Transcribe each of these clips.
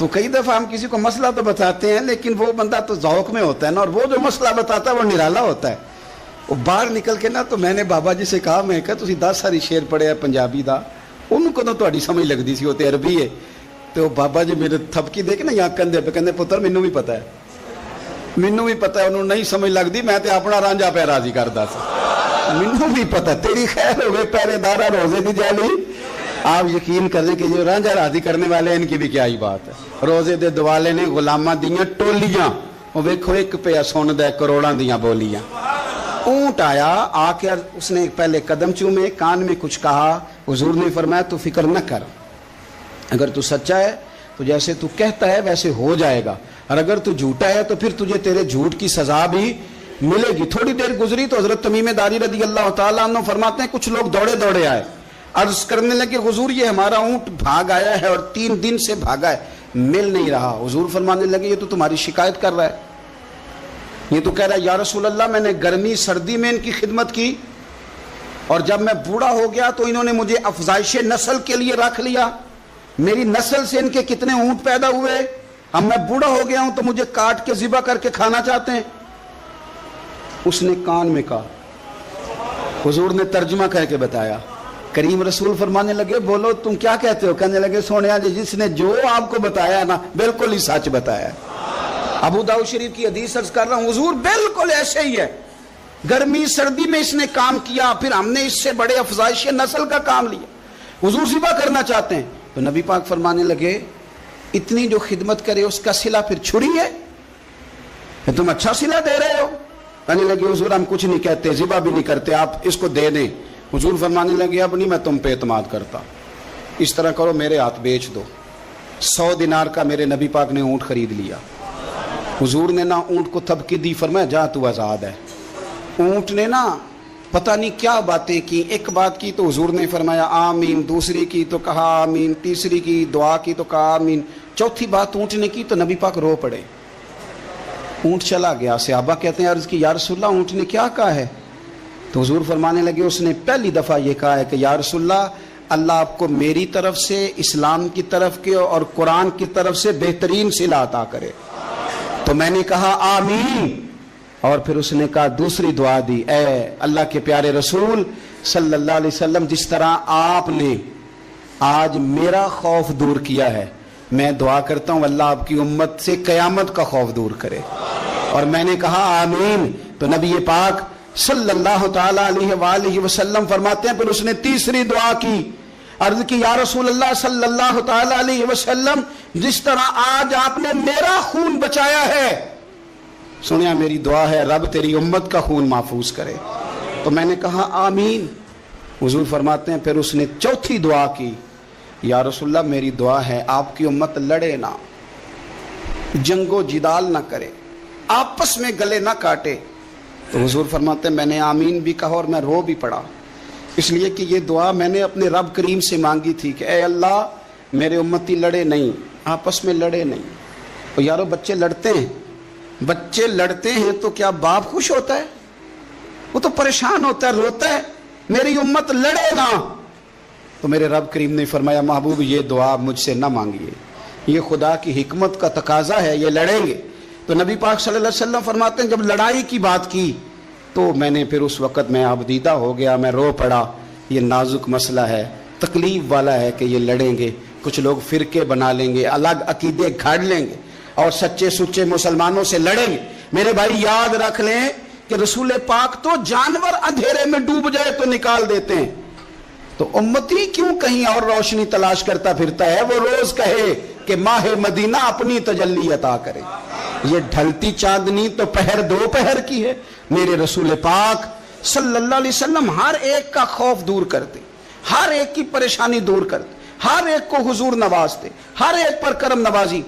تو کئی دفعہ ہم کسی کو مسئلہ تو بتاتے ہیں لیکن وہ بندہ تو ذوق میں ہوتا ہے نا, اور وہ جو مسئلہ بتاتا ہے وہ نرالا ہوتا ہے. وہ باہر نکل کے نا, تو میں نے بابا جی سے کہا, میں کہا تسی 10 ساری شعر پڑھے ہیں پنجابی دا, انہوں کو تو تہاڈی سمجھ لگدی سی, وہ تے عربی ہے. تو بابا جی میرے تھپکی دے کے نا یہاں کندھے پہ, کہندے پتر مینوں بھی پتہ ہے, مینوں بھی پتہ ہے, انہوں نہیں سمجھ لگدی, میں تے اپنا رانجھا پہ راضی کردا سی, مینوں بھی پتہ, تیری خیر ہوئے پہرے دارا روزے دی جالی. آپ یقین کریں کہ جو رانجھا راضی کرنے والے ان کی بھی کیا ہی بات ہے. روزے دے دوالے نے غلاماں دیاں ٹولیاں, وہ ویکھو ایک پہ سن دے کروڑاں دیاں بولیاں. اونٹ آیا, آ کے اس نے پہلے قدم چومے, کان میں کچھ کہا. حضور نے فرمایا تو فکر نہ کر, اگر تو سچا ہے تو جیسے تو کہتا ہے ویسے ہو جائے گا, اور اگر تو جھوٹا ہے تو پھر تجھے تیرے جھوٹ کی سزا بھی ملے گی. تھوڑی دیر گزری تو حضرت تمیم داری رضی اللہ تعالیٰ عنہ فرماتے ہیں کچھ لوگ دوڑے دوڑے آئے, عرض کرنے لگے حضور یہ ہمارا اونٹ بھاگ آیا ہے اور 3 دن سے بھاگا ہے, مل نہیں رہا. حضور فرمانے لگے یہ تو تمہاری شکایت کر رہا ہے, یہ تو کہہ رہا ہے یا رسول اللہ میں نے گرمی سردی میں ان کی خدمت کی, اور جب میں بوڑھا ہو گیا تو انہوں نے مجھے افزائش نسل کے لیے رکھ لیا, میری نسل سے ان کے کتنے اونٹ پیدا ہوئے, اب میں بوڑھا ہو گیا ہوں تو مجھے کاٹ کے ذبح کر کے کھانا چاہتے ہیں. اس نے کان میں کہا, حضور نے ترجمہ کہہ کے بتایا. کریم رسول فرمانے لگے بولو تم کیا کہتے ہو؟ کہنے لگے سونیا جی جس نے جو آپ کو بتایا نا بالکل ہی سچ بتایا. ابو داؤد شریف کی حدیث عرض کر رہا ہوں, حضور بالکل ایسے ہی ہے, گرمی سردی میں اس نے کام کیا, پھر ہم نے اس سے بڑے افزائش نسل کا کام لیا, حضور ذبح کرنا چاہتے ہیں. تو نبی پاک فرمانے لگے اتنی جو خدمت کرے اس کا صلہ پھر چھری ہے, تم اچھا صلہ دے رہے ہو. کہنے لگے حضور ہم کچھ نہیں کہتے, ذبح بھی نہیں کرتے, آپ اس کو دے دیں. حضور فرمانے لگے اب نہیں میں تم پہ اعتماد کرتا, اس طرح کرو میرے ہاتھ بیچ دو. 100 دینار کا میرے نبی پاک نے اونٹ خرید لیا. حضور نے نا اونٹ کو تھپکی دی, فرمایا جا تو آزاد ہے. اونٹ نے نا پتہ نہیں کیا باتیں کی, ایک بات کی تو حضور نے فرمایا آمین, دوسری کی تو کہا آمین, تیسری کی دعا کی تو کہا آمین, چوتھی بات اونٹ نے کی تو نبی پاک رو پڑے. اونٹ چلا گیا. صحابہ کہتے ہیں عرض کی یا رسول اللہ اونٹ نے کیا کہا ہے؟ تو حضور فرمانے لگے اس نے پہلی دفعہ یہ کہا ہے کہ یا رسول اللہ اللہ آپ کو میری طرف سے, اسلام کی طرف کے اور قرآن کی طرف سے بہترین صلہ عطا کرے. تو میں نے کہا آمین, اور پھر اس نے کہا دوسری دعا دی, اے اللہ کے پیارے رسول صلی اللہ علیہ وسلم جس طرح آپ نے آج میرا خوف دور کیا ہے, میں دعا کرتا ہوں اللہ آپ کی امت سے قیامت کا خوف دور کرے. اور میں نے کہا آمین. تو نبی پاک صلی اللہ تعالی علیہ وآلہ وسلم فرماتے ہیں پھر اس نے تیسری دعا کی, عرض کی یا رسول اللہ صلی اللہ تعالی علیہ وسلم جس طرح آج آپ نے میرا خون بچایا ہے, سنیا میری دعا ہے رب تیری امت کا خون محفوظ کرے. تو میں نے کہا آمین. حضور فرماتے ہیں پھر اس نے چوتھی دعا کی, یا رسول اللہ میری دعا ہے آپ کی امت لڑے نہ, جنگ و جدال نہ کرے, آپس میں گلے نہ کاٹے. تو حضور فرماتے ہیں میں نے آمین بھی کہا اور میں رو بھی پڑا, اس لیے کہ یہ دعا میں نے اپنے رب کریم سے مانگی تھی کہ اے اللہ میرے امتی لڑے نہیں, آپس میں لڑے نہیں. تو یارو بچے لڑتے ہیں, بچے لڑتے ہیں تو کیا باپ خوش ہوتا ہے؟ وہ تو پریشان ہوتا ہے, روتا ہے, میری امت لڑے نہ. تو میرے رب کریم نے فرمایا محبوب یہ دعا مجھ سے نہ مانگیے, یہ خدا کی حکمت کا تقاضا ہے, یہ لڑیں گے. تو نبی پاک صلی اللہ علیہ وسلم فرماتے ہیں جب لڑائی کی بات کی تو میں نے پھر اس وقت میں عبدیدہ ہو گیا, میں رو پڑا. یہ نازک مسئلہ ہے, تکلیف والا ہے کہ یہ لڑیں گے, کچھ لوگ فرقے بنا لیں گے, الگ عقیدے گھاڑ لیں گے اور سچے سچے مسلمانوں سے لڑیں گے. میرے بھائی یاد رکھ لیں کہ رسول پاک تو جانور اندھیرے میں ڈوب جائے تو نکال دیتے ہیں, تو امتی کیوں کہیں اور روشنی تلاش کرتا پھرتا ہے؟ وہ روز کہے کہ ماہ مدینہ اپنی تجلی عطا کرے. یہ ڈھلتی چاندنی تو پہر دو پہر کی ہے. میرے رسول پاک صلی اللہ علیہ وسلم ہر ایک کا خوف دور کرتے, ہر ایک کی پریشانی دور کرتے, ہر ایک کو حضور نوازتے, ہر ایک پر کرم نوازی.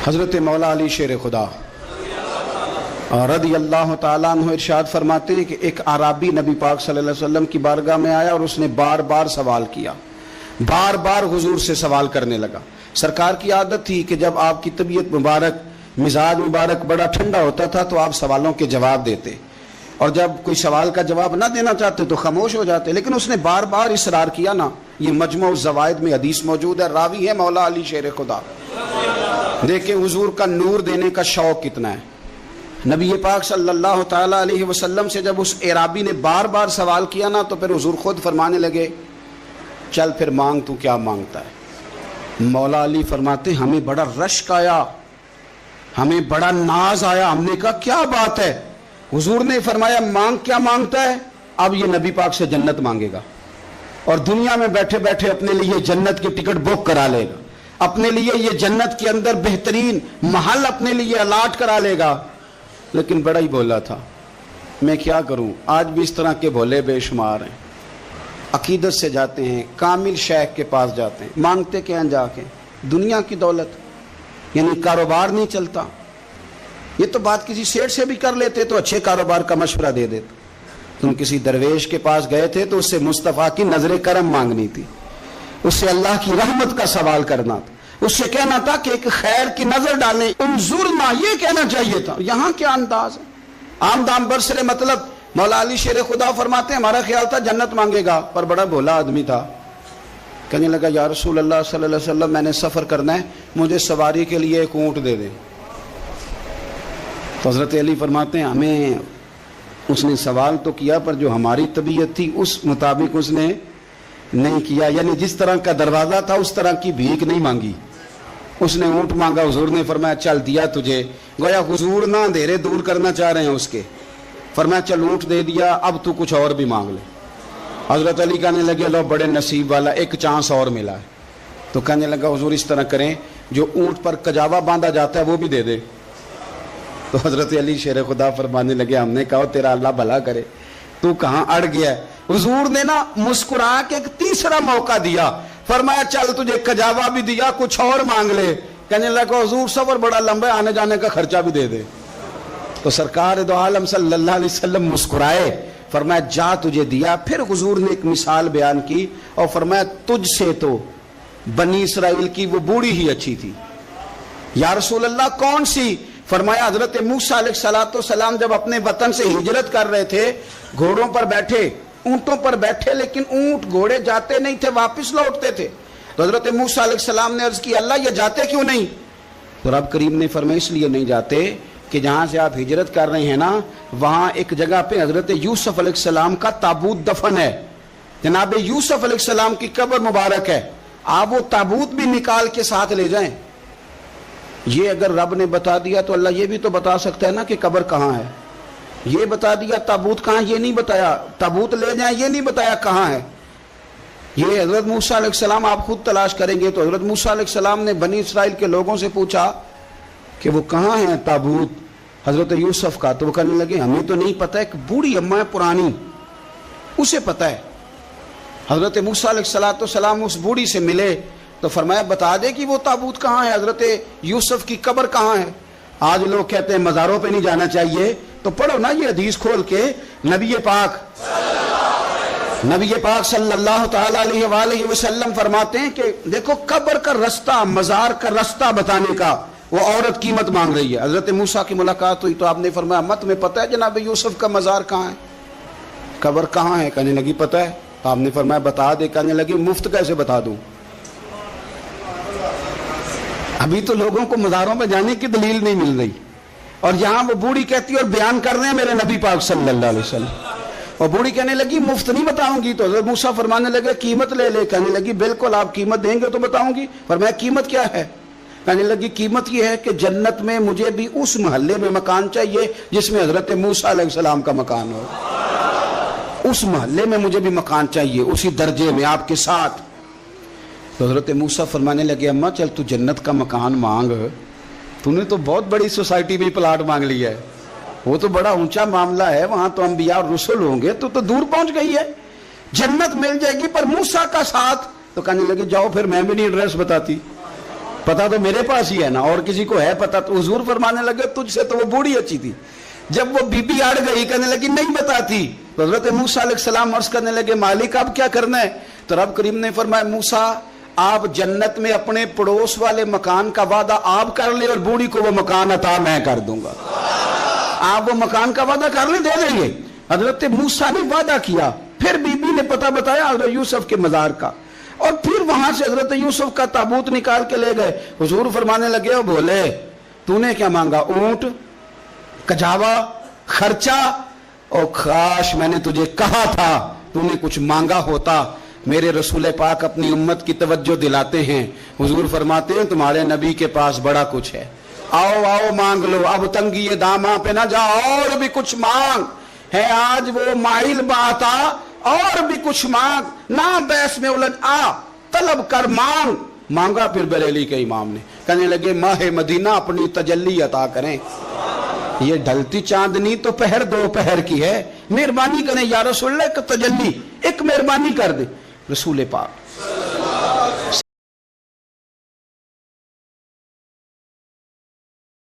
حضرت مولا علی شیر خدا رضی اللہ تعالیٰ عنہ ارشاد فرماتے ہیں کہ ایک عربی نبی پاک صلی اللہ علیہ وسلم کی بارگاہ میں آیا اور اس نے بار بار سوال کیا, بار بار حضور سے سوال کرنے لگا. سرکار کی عادت تھی کہ جب آپ کی طبیعت مبارک, مزاج مبارک بڑا ٹھنڈا ہوتا تھا تو آپ سوالوں کے جواب دیتے, اور جب کوئی سوال کا جواب نہ دینا چاہتے تو خاموش ہو جاتے. لیکن اس نے بار بار اصرار کیا نا, یہ مجموع الزوائد میں حدیث موجود ہے، راوی ہے مولا علی شیر خدا۔ دیکھیں حضور کا نور دینے کا شوق کتنا ہے۔ نبی پاک صلی اللہ تعالیٰ علیہ وسلم سے جب اس اعرابی نے بار بار سوال کیا نا، تو پھر حضور خود فرمانے لگے چل پھر مانگ، تو کیا مانگتا ہے؟ مولا علی فرماتے ہمیں بڑا رشک آیا، ہمیں بڑا ناز آیا، ہم نے کہا کیا بات ہے؟ حضور نے فرمایا مانگ، کیا مانگتا ہے؟ اب یہ نبی پاک سے جنت مانگے گا، اور دنیا میں بیٹھے بیٹھے اپنے لیے جنت کی ٹکٹ بک کرا لے گا، اپنے لیے یہ جنت کے اندر بہترین محل اپنے لیے الاٹ کرا لے گا۔ لیکن بڑا ہی بولا تھا۔ میں کیا کروں، آج بھی اس طرح کے بھولے بے شمار ہیں، عقیدت سے جاتے ہیں، کامل شیخ کے پاس جاتے ہیں، مانگتے کیا جا کے؟ دنیا کی دولت، یعنی کاروبار نہیں چلتا۔ یہ تو بات کسی سیٹ سے بھی کر لیتے تو اچھے کاروبار کا مشورہ دے دیتے۔ تم کسی درویش کے پاس گئے تھے تو اس سے مصطفیٰ کی نظر کرم مانگنی تھی، اس سے اللہ کی رحمت کا سوال کرنا تھا، اس سے کہنا تھا کہ ایک خیر کی نظر ڈالیں، انظرنا، یہ کہنا چاہیے تھا۔ یہاں کیا انداز ہے، عام دام برسرے مطلب۔ مولا علی شیر خدا فرماتے ہیں ہمارا خیال تھا جنت مانگے گا، پر بڑا بھولا آدمی تھا، کہنے لگا یا رسول اللہ صلی اللہ علیہ وسلم میں نے سفر کرنا ہے، مجھے سواری کے لیے ایک اونٹ دے دیں۔ تو حضرت علی فرماتے ہیں ہمیں اس نے سوال تو کیا، پر جو ہماری طبیعت تھی اس مطابق اس نے نہیں کیا، یعنی جس طرح کا دروازہ تھا اس طرح کی بھیک نہیں مانگی۔ اس نے اونٹ مانگا، حضور نے فرمایا چل دیا تجھے، گویا حضور نہ اندھیرے دور کرنا چاہ رہے ہیں اس کے، فرمایا چل اونٹ دے دیا، اب تو کچھ اور بھی مانگ لے۔ حضرت علی کہنے لگے لو بڑے نصیب والا، ایک چانس اور ملا ہے۔ تو کہنے لگا حضور اس طرح کریں، جو اونٹ پر کجاوا باندھا جاتا ہے وہ بھی دے دے۔ تو حضرت علی شیر خدا فرمانے لگے ہم نے کہا تیرا اللہ بھلا کرے، تو کہاں اڑ گیا ہے؟ حضور نے نا مسکرا کے ایک تیسرا موقع دیا، فرمایا چل تجھے کجاوا بھی دیا، کچھ اور مانگ لے۔ کہنے لگا حضور سفر بڑا لمبا ہے، آنے جانے کا خرچہ بھی دے دے۔ تو سرکار دو عالم صلی اللہ علیہ وسلم مسکرائے، فرمایا جا تجھے دیا۔ پھر حضور نے ایک مثال بیان کی اور فرمایا تجھ سے تو بنی اسرائیل کی وہ بوڑھی ہی اچھی تھی۔ یا رسول اللہ کون سی؟ فرمایا حضرت موسیٰ علیہ السلام جب اپنے وطن سے ہجرت کر رہے تھے، گھوڑوں پر بیٹھے، اونٹوں پر بیٹھے، لیکن اونٹ گھوڑے جاتے نہیں تھے، واپس لوٹتے تھے۔ تو حضرت موسیٰ علیہ السلام نے عرض کی اللہ یہ جاتے کیوں نہیں؟ تو رب کریم نے فرمایا اس لیے نہیں جاتے کہ جہاں سے آپ ہجرت کر رہے ہیں نا، وہاں ایک جگہ پہ حضرت یوسف علیہ السلام کا تابوت دفن ہے، جناب یوسف علیہ السلام کی قبر مبارک ہے، آپ وہ تابوت بھی نکال کے ساتھ لے جائیں۔ یہ اگر رب نے بتا دیا تو اللہ یہ بھی تو بتا سکتا ہے نا کہ قبر کہاں ہے۔ یہ بتا دیا تابوت کہاں، یہ نہیں بتایا، تابوت لے جائیں یہ نہیں بتایا کہاں ہے۔ یہ حضرت موسیٰ علیہ السلام آپ خود تلاش کریں گے تو حضرت موسیٰ علیہ السلام نے بنی اسرائیل کے لوگوں سے پوچھا کہ وہ کہاں ہے تابوت حضرت یوسف کا، تو وہ کہنے لگے ہمیں تو نہیں پتہ، ایک بوڑھی اماں ہے پرانی اسے پتہ ہے۔ حضرت موسیٰ علیہ السلام اس بوڑھی سے ملے تو فرمایا بتا دے کہ وہ تابوت کہاں ہے، حضرت یوسف کی قبر کہاں ہے۔ آج لوگ کہتے ہیں مزاروں پہ نہیں جانا چاہیے، تو پڑھو نا یہ حدیث کھول کے، نبی پاک صلی اللہ تعالیٰ علیہ وآلہ وسلم فرماتے ہیں کہ دیکھو قبر کا رستہ، مزار کا رستہ بتانے کا وہ عورت قیمت مانگ رہی ہے۔ حضرت موسیٰ کی ملاقات ہوئی تو آپ نے فرمایا مت میں پتہ ہے جناب یوسف کا مزار کہاں ہے، قبر کہاں ہے؟ کہنے لگی پتہ ہے۔ تو آپ نے فرمایا بتا دے۔ کہنے لگی مفت کیسے بتا دوں، ابھی تو لوگوں کو مزاروں پہ جانے کی دلیل نہیں مل رہی، اور یہاں وہ بوڑھی کہتی ہے اور بیان کر رہے ہیں میرے نبی پاک صلی اللہ علیہ وسلم، اور بوڑھی کہنے لگی مفت نہیں بتاؤں گی۔ تو حضرت موسیٰ فرمانے لگے قیمت لے لے۔ کہنے لگی بالکل آپ قیمت دیں گے تو بتاؤں گی۔ فرمایا قیمت کیا ہے؟ کہنے لگی قیمت یہ ہے کہ جنت میں مجھے بھی اس محلے میں مکان چاہیے جس میں حضرت موسیٰ علیہ السلام کا مکان ہو، اس محلے میں مجھے بھی مکان چاہیے، اسی درجے میں آپ کے ساتھ۔ تو حضرت موسیٰ فرمانے لگے اماں چل تو جنت کا مکان مانگ، تو نے تو بہت بڑی سوسائٹی میں پلاٹ مانگ لیا ہے، وہ تو بڑا اونچا معاملہ ہے، وہاں تو انبیاء اور رسول ہوں گے، تو دور پہنچ گئی ہے، جنت مل جائے گی پر موسیٰ کا ساتھ۔ تو کہنے لگے جاؤ پھر میں بھی نہیں ایڈریس بتاتی، پتا تو میرے پاس ہی ہے نا، اور کسی کو ہے پتا؟ تو حضور فرمانے لگے تجھ سے تو وہ بوڑھی اچھی تھی۔ جب وہ بی بی اڑ گئی کہنے لگی نہیں بتاتی، تو حضرت موسیٰ علیہ السلام عرض کرنے لگے مالک اب کیا کرنا ہے؟ تو رب کریم نے فرمایا موسیٰ آپ جنت میں اپنے پڑوس والے مکان کا وعدہ آپ کر لیں اور بوڑھی کو وہ مکان عطا میں کر دوں گا۔ آپ وہ مکان کا وعدہ کر لیں، دے دیں گے۔ حضرت موسیٰ نے وعدہ کیا، پھر بی بی نے پتہ بتایا حضرت یوسف کے مزار کا۔ اور پھر وہاں سے حضرت یوسف کا تابوت نکال کے لے گئے. حضور فرمانے لگے او بولے تو نے کیا مانگا؟ اونٹ، کجاوا، خرچہ؟ اور کاش میں نے تجھے کہا تھا تو نے کچھ مانگا ہوتا. میرے رسول پاک اپنی امت کی توجہ دلاتے ہیں. حضور فرماتے ہیں تمہارے نبی کے پاس بڑا کچھ ہے، آؤ آؤ مانگ لو، اب تنگی داماں پہ نہ جا، اور بھی کچھ مانگ. ہے آج وہ مائل بات آ، اور بھی کچھ مانگ، نہ بحث میں الجھ آ، طلب کر مانگ. مانگا پھر بریلی کے امام نے، کہنے لگے ماہ مدینہ اپنی تجلی عطا کریں. یہ ڈھلتی چاندنی تو پہر دو پہر کی ہے، مہربانی کریں یا رسول اللہ ایک تجلی، ایک مہربانی کر دیں. رسول پاک